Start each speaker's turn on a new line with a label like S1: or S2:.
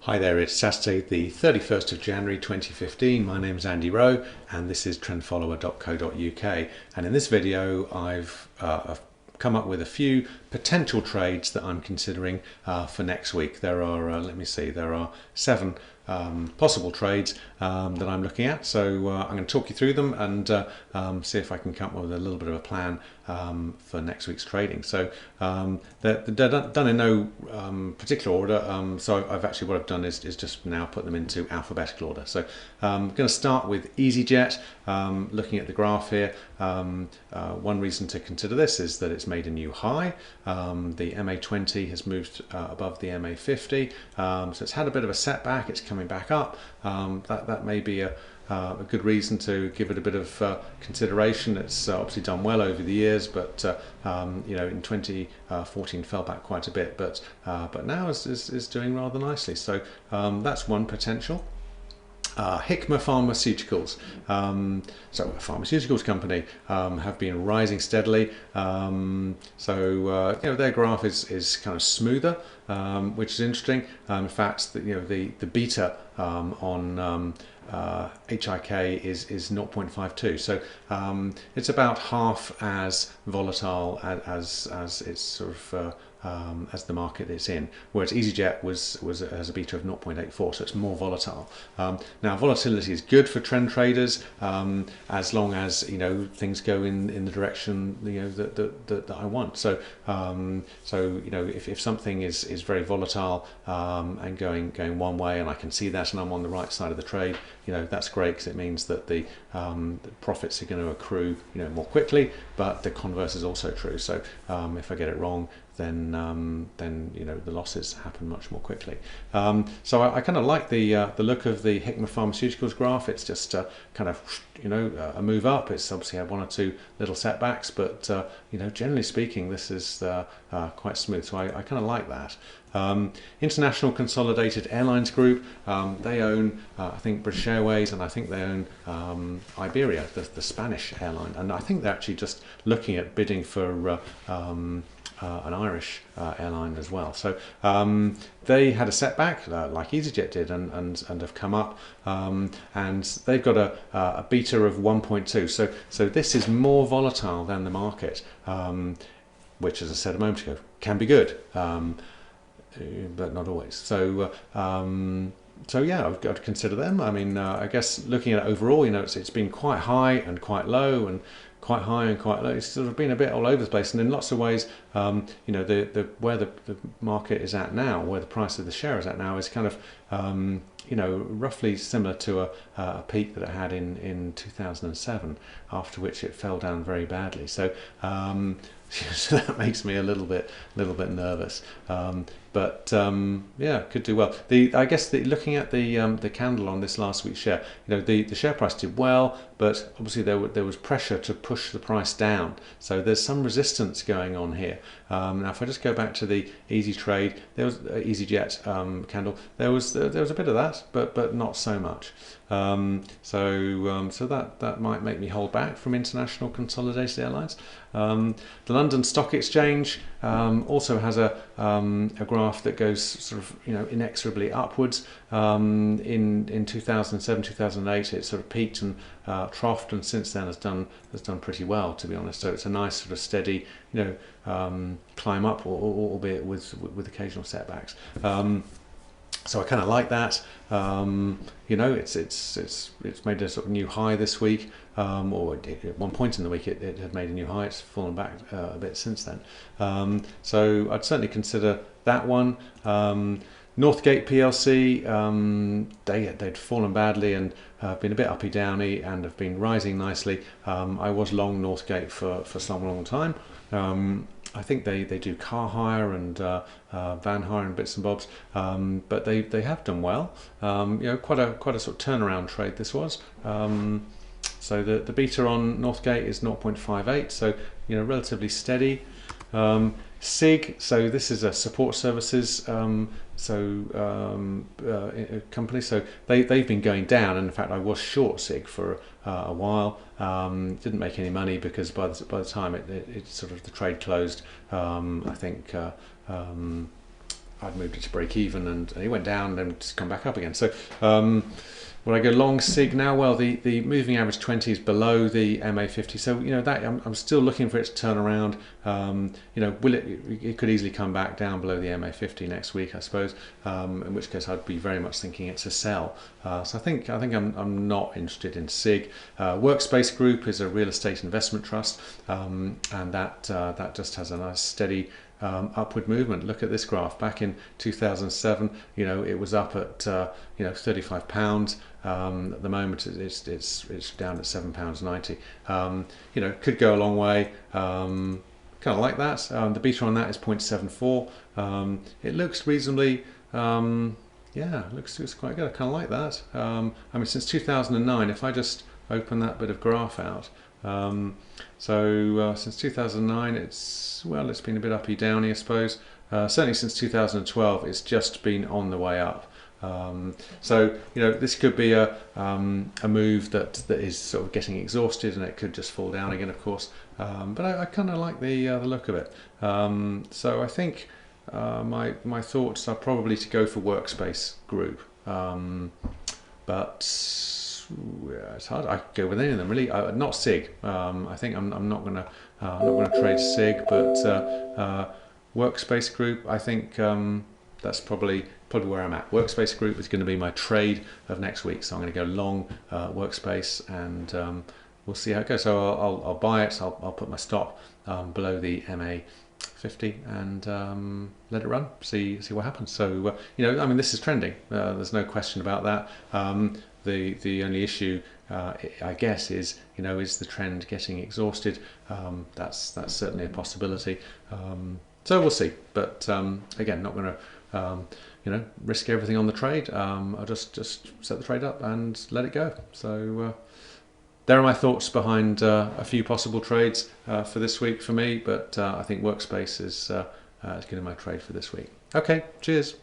S1: Hi there, it's Saturday the 31st of January 2015. My name is Andy Rowe and this is trendfollower.co.uk, and in this video I've come up with a few potential trades that I'm considering for next week. There are, there are 7 possible trades that I'm looking at, so I'm going to talk you through them and see if I can come up with a little bit of a plan for next week's trading. So they're done in no particular order, so what I've done is just now put them into alphabetical order. So I'm going to start with EasyJet. Looking at the graph here, one reason to consider this is that it's made a new high. The MA20 has moved above the MA50, so it's had a bit of a setback. It's coming back up. That may be a good reason to give it a bit of consideration. It's obviously done well over the years, but in 2014 fell back quite a bit, but now is doing rather nicely. So that's one potential. Hikma Pharmaceuticals, so a pharmaceuticals company, have been rising steadily. Their graph is kind of smoother, which is interesting. In fact, the beta on HIK is 0.52, so it's about half as volatile as it's sort of as the market it's in, whereas EasyJet has a beta of 0.84, so it's more volatile. Now, volatility is good for trend traders as long as things go in the direction that I want. So if something is very volatile and going one way, and I can see that, and I'm on the right side of the trade, that's great, because it means that the profits are going to accrue more quickly. But the converse is also true. So if I get it wrong, then the losses happen much more quickly. So I kind of like the look of the Hikma Pharmaceuticals graph. It's just kind of a move up. It's obviously had 1 or 2 little setbacks, but generally speaking, this is quite smooth. So I kind of like that. International Consolidated Airlines Group, they own I think British Airways, and I think they own Iberia, the Spanish airline, and I think they're actually just looking at bidding for an Irish airline as well. So they had a setback like EasyJet did, and have come up, and they've got a beta of 1.2. So this is more volatile than the market, which, as I said a moment ago, can be good, but not always. So yeah, I've got to consider them. I mean, I guess looking at it overall, it's been quite high and quite low, and quite high and quite low. It's sort of been a bit all over the place, and in lots of ways, where the market is at now, where the price of the share is at now, is kind of roughly similar to a peak that it had in 2007, after which it fell down very badly. So so that makes me a little bit nervous. Yeah, could do well. I guess looking at the candle on this last week's share, the share price did well, but obviously there was pressure to push the price down. So there's some resistance going on here. Now, if I just go back to the EasyJet candle, there was a bit of that, but not so much. So that might make me hold back from International Consolidated Airlines. The London Stock Exchange also has a graph that goes sort of inexorably upwards. In 2007, 2008, it sort of peaked and troughed, and since then has done pretty well, to be honest. So it's a nice sort of steady climb up, albeit with occasional setbacks. So I kind of like that. It's made a sort of new high this week, or at one point in the week it had made a new high. It's fallen back a bit since then. So I'd certainly consider that one. Northgate PLC, they'd fallen badly and been a bit uppy downy, and have been rising nicely. I was long Northgate for some long time. I think they do car hire and van hire and bits and bobs, but they have done well. Quite a sort of turnaround trade this was. So the beta on Northgate is 0.58, so relatively steady. SIG, so this is a support services company. So they've been going down, and in fact I was short SIG for a while. Didn't make any money because by the time it sort of the trade closed, I think I'd moved it to break even, and it went down and it's come back up again. So would I go long SIG now? Well, the moving average 20 is below the MA50, so that I'm still looking for it to turn around. Will it could easily come back down below the MA50 next week, I suppose. In which case, I'd be very much thinking it's a sell. So I think I'm not interested in SIG. Workspace Group is a real estate investment trust, and that just has a nice steady upward movement. Look at this graph. Back in 2007, it was up at £35. At the moment, it's down at £7.90. Could go a long way. Kind of like that. The beta on that is 0.74. It looks reasonably. Looks quite good. I kind of like that. Since 2009, if I just open that bit of graph out. Since 2009, it's been a bit uppy downy, I suppose. Certainly since 2012, it's just been on the way up. This could be a move that is sort of getting exhausted, and it could just fall down again, of course. But I kind of like the look of it. So I think my thoughts are probably to go for Workspace Group, but it's hard. I could go with any of them really. Not SIG. I think I'm not gonna trade SIG, but Workspace Group. I think that's probably where I'm at. Workspace Group is going to be my trade of next week, so I'm going to go long Workspace, and we'll see how it goes. So I'll buy it. I'll put my stop below the MA50 and let it run. See what happens. So this is trending. There's no question about that. The only issue, I guess, is the trend getting exhausted? That's certainly a possibility. So we'll see. But again, not going to risk everything on the trade. I'll just set the trade up and let it go. So there are my thoughts behind a few possible trades for this week for me. But I think Workspace is going to be my trade for this week. Okay, cheers.